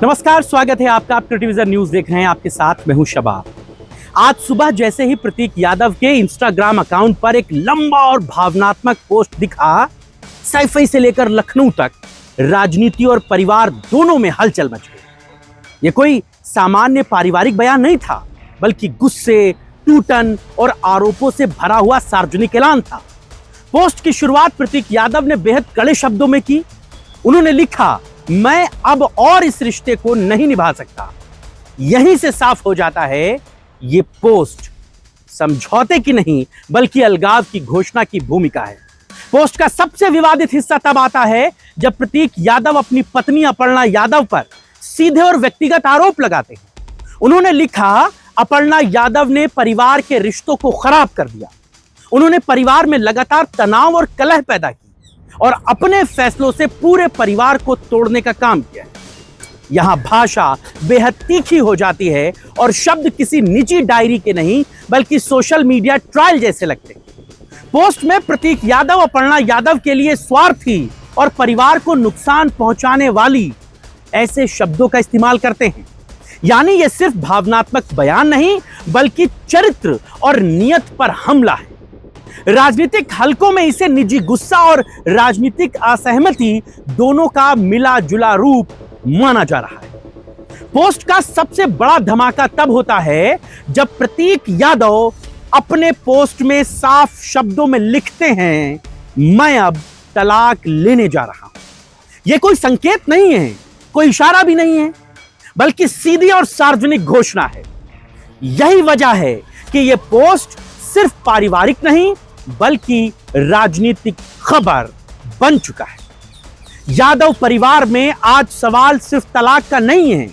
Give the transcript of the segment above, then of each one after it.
नमस्कार, स्वागत है आपका। आप टेलीविजन न्यूज देख रहे हैं, आपके साथ मैं हूं शबाब। आज सुबह जैसे ही प्रतीक यादव के इंस्टाग्राम अकाउंट पर एक लंबा और भावनात्मक पोस्ट दिखा, सैफई से लेकर लखनऊ तक राजनीति और परिवार दोनों में हलचल मच गई। यह कोई सामान्य पारिवारिक बयान नहीं था, बल्कि गुस्से, टूटन और आरोपों से भरा हुआ सार्वजनिक ऐलान था। पोस्ट की शुरुआत प्रतीक यादव ने बेहद कड़े शब्दों में की। उन्होंने लिखा, मैं अब और इस रिश्ते को नहीं निभा सकता। यहीं से साफ हो जाता है ये पोस्ट समझौते की नहीं, बल्कि अलगाव की घोषणा की भूमिका है। पोस्ट का सबसे विवादित हिस्सा तब आता है जब प्रतीक यादव अपनी पत्नी अपर्णा यादव पर सीधे और व्यक्तिगत आरोप लगाते हैं। उन्होंने लिखा, अपर्णा यादव ने परिवार के रिश्तों को खराब कर दिया। उन्होंने परिवार में लगातार तनाव और कलह पैदा की और अपने फैसलों से पूरे परिवार को तोड़ने का काम किया। यहां भाषा बेहद तीखी हो जाती है और शब्द किसी निजी डायरी के नहीं, बल्कि सोशल मीडिया ट्रायल जैसे लगते हैं। पोस्ट में प्रतीक यादव अपर्णा यादव के लिए स्वार्थी और परिवार को नुकसान पहुंचाने वाली ऐसे शब्दों का इस्तेमाल करते हैं। यानी यह सिर्फ भावनात्मक बयान नहीं, बल्कि चरित्र और नियत पर हमला है। राजनीतिक हलकों में इसे निजी गुस्सा और राजनीतिक असहमति दोनों का मिला जुला रूप माना जा रहा है। पोस्ट का सबसे बड़ा धमाका तब होता है जब प्रतीक यादव अपने पोस्ट में साफ शब्दों में लिखते हैं, मैं अब तलाक लेने जा रहा हूं। यह कोई संकेत नहीं है, कोई इशारा भी नहीं है, बल्कि सीधी और सार्वजनिक घोषणा है। यही वजह है कि यह पोस्ट सिर्फ पारिवारिक नहीं, बल्कि राजनीतिक खबर बन चुका है। यादव परिवार में आज सवाल सिर्फ तलाक का नहीं है,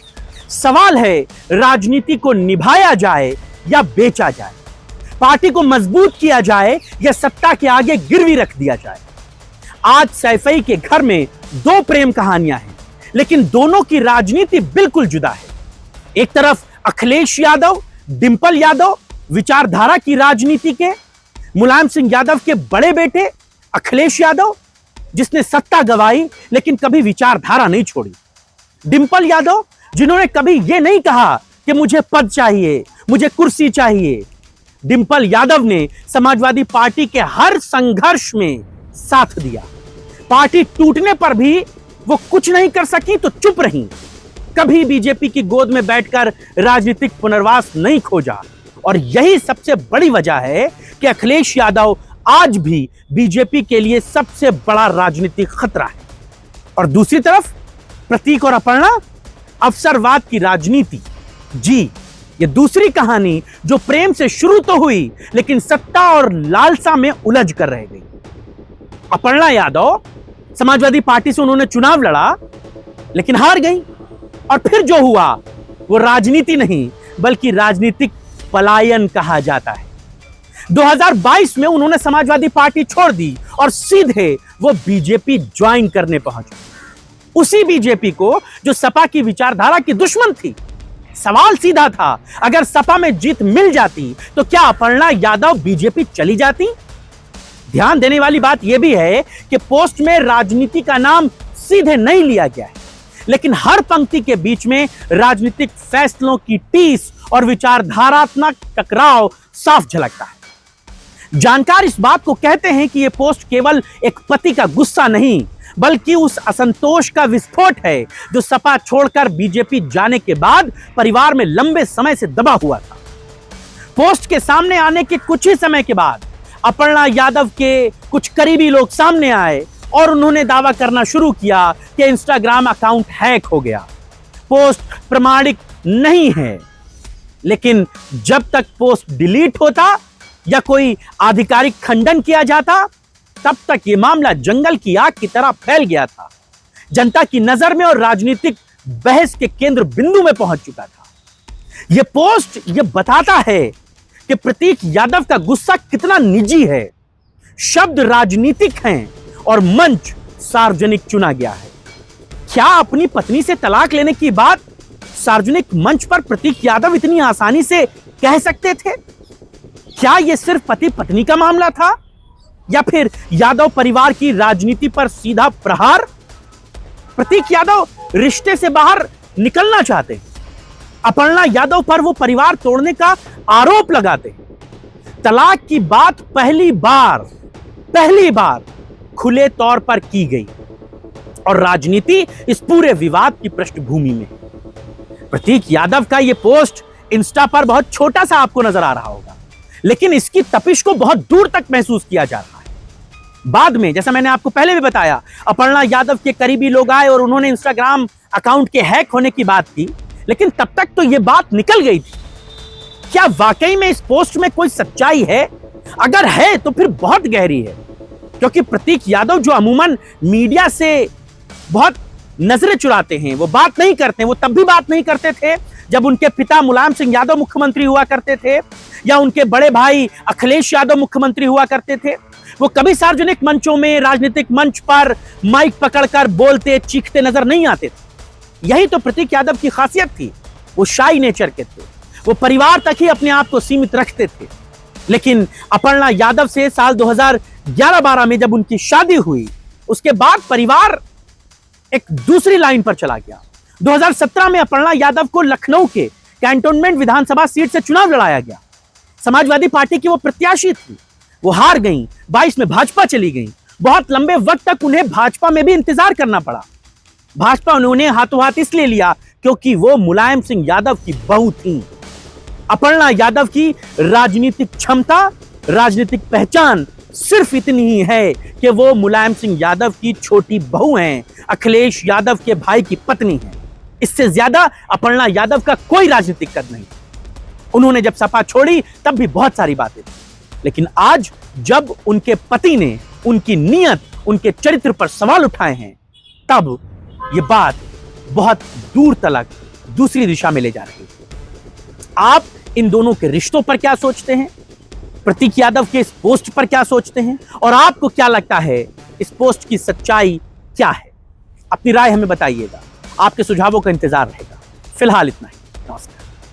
सवाल है राजनीति को निभाया जाए या बेचा जाए, पार्टी को मजबूत किया जाए या सत्ता के आगे गिरवी रख दिया जाए। आज सैफई के घर में दो प्रेम कहानियां हैं, लेकिन दोनों की राजनीति बिल्कुल जुदा है। एक तरफ अखिलेश यादव, डिंपल यादव विचारधारा की राजनीति के, मुलायम सिंह यादव के बड़े बेटे अखिलेश यादव जिसने सत्ता गंवाई लेकिन कभी विचारधारा नहीं छोड़ी। डिंपल यादव जिन्होंने कभी यह नहीं कहा कि मुझे पद चाहिए, मुझे कुर्सी चाहिए। डिंपल यादव ने समाजवादी पार्टी के हर संघर्ष में साथ दिया। पार्टी टूटने पर भी वो कुछ नहीं कर सकी तो चुप रही। कभी बीजेपी की गोद में बैठकर राजनीतिक पुनर्वास नहीं खोजा। और यही सबसे बड़ी वजह है कि अखिलेश यादव आज भी बीजेपी के लिए सबसे बड़ा राजनीतिक खतरा है। और दूसरी तरफ प्रतीक और अपर्णा, अवसरवाद की राजनीति। जी, ये दूसरी कहानी जो प्रेम से शुरू तो हुई, लेकिन सत्ता और लालसा में उलझ कर रह गई। अपर्णा यादव समाजवादी पार्टी से उन्होंने चुनाव लड़ा, लेकिन हार गई। और फिर जो हुआ वो राजनीति नहीं, बल्कि राजनीतिक पलायन कहा जाता है। 2022 में उन्होंने समाजवादी पार्टी छोड़ दी और सीधे वो बीजेपी ज्वाइन करने पहुंचे। उसी बीजेपी को जो सपा की विचारधारा की दुश्मन थी। सवाल सीधा था, अगर सपा में जीत मिल जाती तो क्या अपर्णा यादव बीजेपी चली जाती? ध्यान देने वाली बात यह भी है कि पोस्ट में राजनीति का नाम सीधे नहीं लिया गया है, लेकिन हर पंक्ति के बीच में राजनीतिक फैसलों की टीस और विचारधारात्मक टकराव साफ झलकता है। जानकार इस बात को कहते हैं कि यह पोस्ट केवल एक पति का गुस्सा नहीं, बल्कि उस असंतोष का विस्फोट है जो सपा छोड़कर बीजेपी जाने के बाद परिवार में लंबे समय से दबा हुआ था। पोस्ट के सामने आने के कुछ ही समय के बाद अपर्णा यादव के कुछ करीबी लोग सामने आए और उन्होंने दावा करना शुरू किया कि इंस्टाग्राम अकाउंट हैक हो गया, पोस्ट प्रमाणिक नहीं है। लेकिन जब तक पोस्ट डिलीट होता या कोई आधिकारिक खंडन किया जाता, तब तक यह मामला जंगल की आग की तरह फैल गया था। जनता की नजर में और राजनीतिक बहस के केंद्र बिंदु में पहुंच चुका था। यह पोस्ट यह बताता है कि प्रतीक यादव का गुस्सा कितना निजी है। शब्द राजनीतिक हैं और मंच सार्वजनिक चुना गया है। क्या अपनी पत्नी से तलाक लेने की बात सार्वजनिक मंच पर प्रतीक यादव इतनी आसानी से कह सकते थे? क्या यह सिर्फ पति पत्नी का मामला था या फिर यादव परिवार की राजनीति पर सीधा प्रहार? प्रतीक यादव रिश्ते से बाहर निकलना चाहते हैं। अपर्णा यादव पर वो परिवार तोड़ने का आरोप लगाते हैं। तलाक की बात पहली बार खुले तौर पर की गई और राजनीति इस पूरे विवाद की पृष्ठभूमि में है। प्रतीक यादव का यह पोस्ट इंस्टा पर बहुत छोटा सा आपको नजर आ रहा होगा, लेकिन इसकी तपिश को बहुत दूर तक महसूस किया जा रहा है। बाद में, जैसा मैंने आपको पहले भी बताया, अपर्णा यादव के करीबी लोग आए और उन्होंने इंस्टाग्राम अकाउंट के हैक होने की बात की, लेकिन तब तक तो यह बात निकल गई थी। क्या वाकई में इस पोस्ट में कोई सच्चाई है? अगर है तो फिर बहुत गहरी है, क्योंकि प्रतीक यादव जो अमूमन मीडिया से बहुत नजरें चुराते हैं, वो बात नहीं करते, वो तब भी बात नहीं करते थे जब उनके पिता मुलायम सिंह यादव मुख्यमंत्री हुआ करते थे या उनके बड़े भाई अखिलेश यादव मुख्यमंत्री हुआ करते थे। वो कभी सार्वजनिक मंचों में, राजनीतिक मंच पर माइक पकड़कर बोलते चीखते नजर नहीं आते थे। यही तो प्रतीक यादव की खासियत थी। वो शाई नेचर के थे, वो परिवार तक ही अपने आप को सीमित रखते थे। लेकिन अपर्णा यादव से साल 2011-12 में जब उनकी शादी हुई, उसके बाद परिवार एक दूसरी लाइन पर चला गया। 2017 में अपर्णा यादव को लखनऊ के कैंटोनमेंट विधानसभा सीट से चुनाव लड़ाया गया। समाजवादी पार्टी की वो प्रत्याशी थी, वो हार गई, 22 में भाजपा चली गई। बहुत लंबे वक्त तक उन्हें भाजपा में भी इंतजार करना पड़ा। भाजपा उन्होंने हाथों हाथ इसलिए लिया क्योंकि वो मुलायम सिंह यादव की बहू थी। अपर्णा यादव की राजनीतिक क्षमता, राजनीतिक पहचान सिर्फ इतनी ही है कि वो मुलायम सिंह यादव की छोटी बहू हैं, अखिलेश यादव के भाई की पत्नी हैं। इससे ज्यादा अपर्णा यादव का कोई राजनीतिक कद नहीं। उन्होंने जब सपा छोड़ी तब भी बहुत सारी बातें थी, लेकिन आज जब उनके पति ने उनकी नीयत, उनके चरित्र पर सवाल उठाए हैं, तब ये बात बहुत दूर तक दूसरी दिशा में ले जा रही है। आप इन दोनों के रिश्तों पर क्या सोचते हैं? प्रतीक यादव के इस पोस्ट पर क्या सोचते हैं? और आपको क्या लगता है इस पोस्ट की सच्चाई क्या है? अपनी राय हमें बताइएगा। आपके सुझावों का इंतजार रहेगा। फिलहाल इतना ही।